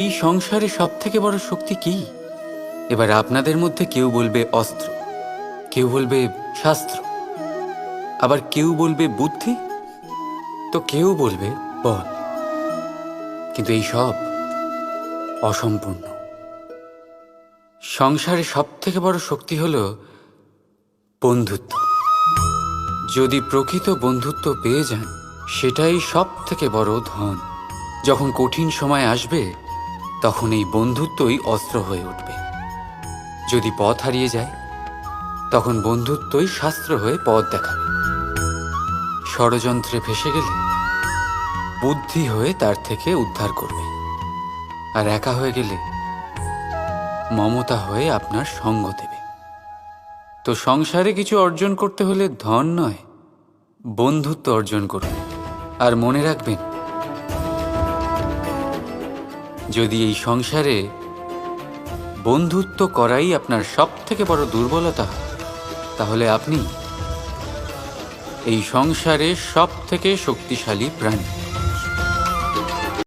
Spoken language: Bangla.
এই সংসারে সবথেকে বড় শক্তি কি? এবার আপনাদের মধ্যে কেউ বলবে অস্ত্র, কেউ বলবে শাস্ত্র, আবার কেউ বলবে বুদ্ধি, তো কেউ বলবে বল। কিন্তু এই সব অসম্পূর্ণ। সংসারে সবথেকে বড় শক্তি হলো বন্ধুত্ব। যদি প্রকৃত বন্ধুত্ব পেয়ে যান, সেটাই সবথেকে বড় ধন। যখন কঠিন সময় আসবে, তখন এই বন্ধুত্বই অস্ত্র হয়ে উঠবে। যদি পথ হারিয়ে যায়, তখন বন্ধুত্বই শাস্ত্র হয়ে পথ দেখাবে। ষড়যন্ত্রে ফেসে গেলে বুদ্ধি হয়ে তার থেকে উদ্ধার করবে। আর একা হয়ে গেলে মমতা হয়ে আপনার সঙ্গ দেবে। তো সংসারে কিছু অর্জন করতে হলে ধন নয়, বন্ধুত্ব অর্জন করুন। আর মনে রাখবেন, যদি এই সংসারে বন্ধুত্ব করাই আপনার সবথেকে বড় দুর্বলতা হয়, তাহলে আপনি এই সংসারে সবথেকে শক্তিশালী প্রাণী।